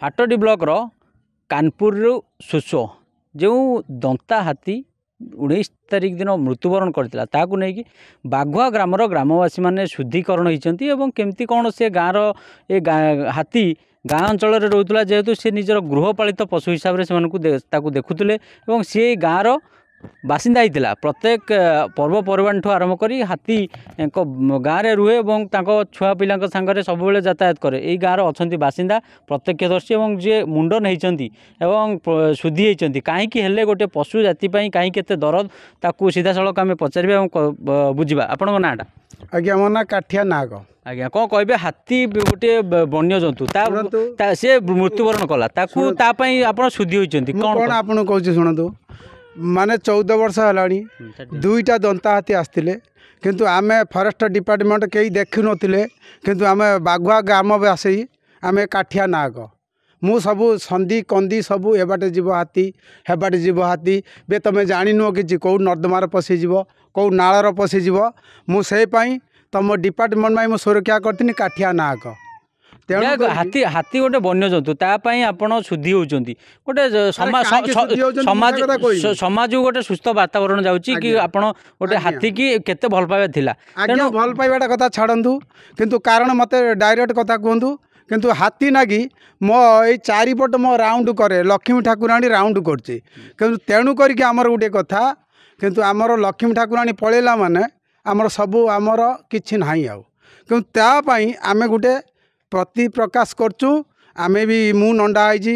हाटडी block Kanpur सुसो जो दंता हाथी 19 तारिख दिन मृत्युवरण करता ताकू नहीं बाघुआ ग्रामर ग्रामवासी मैंने शुद्धिकरण होती केमती कौन से गाँव हाथी गाँ अंचल रोला जेहेतु सी निजर गृहपालित पशु हिसाब से देखुले सी गाँव बासिंदा होता प्रत्येक पर्वपर्वाणी आरंभ कर हाथी गाँव में रुहे और छुआ पिला सांगे सब यातायात करे यही गाँव अच्छा बासिंदा प्रत्यक्षदर्शी और जी मुंडन होती शुद्धि होती कहीं गोटे पशु जाति कहीं केते दरद ताकू सीधा सड़क आम पचार बुझा आपण नाटा आज्ञा मो ना काठिया नाग आज्ञा कौन कहे हाथी गोटे वन्य जंतु सी मृत्युवरण कला आप शुद्धि होती कौन आपको कहूँ शुणु माने 14 वर्ष है दुईटा दंता हाथी आसते किंतु आमे फॉरेस्ट डिपार्टमेंट कहीं देखु नथिले किंतु आमे बाघुआ ग्रामवासी आमे काठिया नाग मु सबू संधि कंदी सबू एबाटे जीव हाथी हेबाटे जीव हाथी बे तुम जानी नुह कि कौ नर्दमार पशिज कौ नालर पशिज मुझे तुम डिपार्टमेंट में सुरक्षा करती काठिया नाग हाथी हाथी गोटे वन्य जंतु आपण शुद्धि होती गोटे समाज गोटे सुस्थ वातावरण जाऊँगी कि आपण गोटे हाथी की केते भल पाइबा थिला आज्ञा भल पाइबाटा कथा छाड़ू किंतु कारण मत डायरेक्ट कथा कहतु किंतु हाथी नागी मो ये चारिपट मो राउंड करे लक्ष्मी ठाकुराणी राउंड करछे किंतु तेणु करके आमर गोटे कथा किंतु आमर लक्ष्मी ठाकुराणी पळेला माने आमर सबू आमर किछि नाही आउ किंतु तापाई आमे गोटे प्रति प्रकाश करचु आमे भी मु नंडा आईजी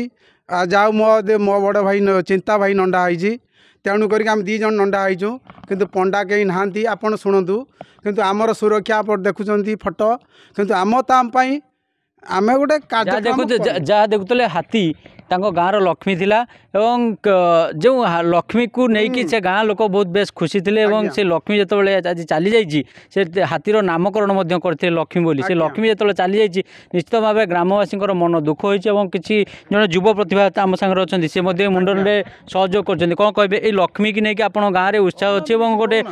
जाऊ मो बड़ भाई चिंता भाई नंडा आईजी तेणु करके आम 2 जन नंडा आईचु किंतु पंडा कहीं नहांती आपण शुणु किंतु आमर सुरक्षा पर देखुंती फोटो किंतु आम ताम पई आमे गोटे जहाँ देखुले हाथी गाँव लक्ष्मी थिला एवं जो लक्ष्मी को लेकिन से गाँ लोक बहुत बेस खुशी थे से लक्ष्मी जो आज चली जाइए हाथीर नामकरण करते लक्ष्मी बोली से लक्ष्मी जो चली जाइए निश्चित भाव ग्रामवासी मन दुख होती किसी जन युव प्रतिभा आम सागर अच्छा से मुंडन में सहयोग कर कौन कहे ये लक्ष्मी की नहीं आप गाँव में उत्साह अच्छी गोटे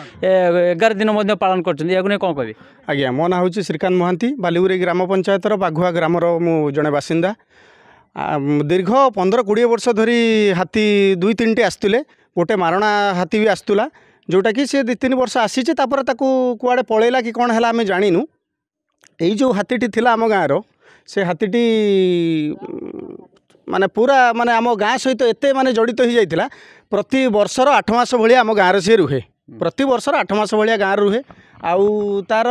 11 दिन पालन कर कौन कहे आज्ञा मो ना हूँ श्रीकांत महांती बालीगुरी ग्राम पंचायत बाघुआ ग्रामर मु जड़े बासिंदा दीर्घ 15-20 वर्ष धरी हाथी 2-3 टी आसुले गोटे मारणा हाथी भी आसला जोटा कि सी 2-3 वर्ष आसीचे कुआड़े पलैला कि कौन है आम जाणीनु यही जो हाथीटी थिला आम गाँव से हाथीटी माने पूरा माने आम गाँ सहित एते माने जड़ित हो जाइथिला प्रति वर्षर 8 मास भलिया आम गाँव से रुहे प्रति वर्षर 8 मास भलिया गाँव रुहे आउ तार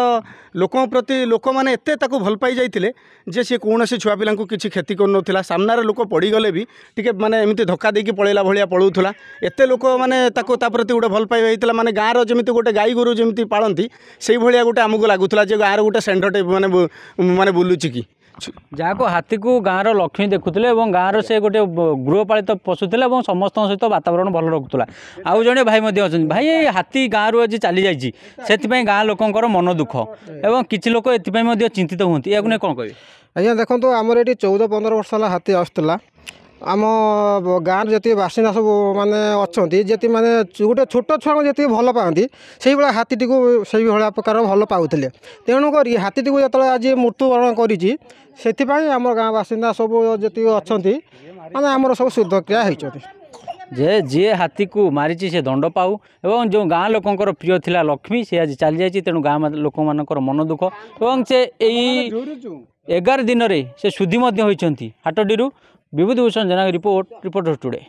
लोक प्रति लोक मैंने एत भल पाई जाइए जे सी कौन से छुआ पिला किसी क्षति कर सामने लोक पड़गले भी टी माने एमती धक्का देकी पलैला भाया पलाऊला एत लोक मैंने प्रति गोटे भल पाइबा होता माने गाँव जमी गोटे गाई गोरु जमी पालती से भाया गोटे आमको लगुला गाँव गोटे षेंढटे माने माने बुलूची कि जहाँ को हाथी को गाँव लक्ष्मी देखुले गाँव से गोटे गृहपालित पशु थे समस्त सहित वातावरण भल रखुला आउ जड़े भाई अच्छा भाई हाथी गाँव आज चली जाए गाँ लोकर मन दुख और किसी लोक ए चिंतित हूँ या कौन कहे आज्ञा देखो आमर ये 14-15 वर्ष है हाथी आसला आम गाँव जी बासिंदा सब माने अच्छा जी माने गोटे छोट छुआ जी भल पाती से भाया हाथी को से भाया प्रकार भल पाते तेणुक हाथी को जो आज मृत्युवरण कर आम गाँव बासिंदा सब जी अच्छा माने आमर सब शुद्धक्रिया होती जे जी हाथी को मारी से दंड पाऊ एवं जो गाँ लोकंर प्रिय थिला लक्ष्मी से आज चली जाइए तेणु गाँ लोक मानकर मन दुख एवं से 11 दिन से शुद्धि होती हाटडी विभूति भूषण जेना रिपोर्टर टुडे।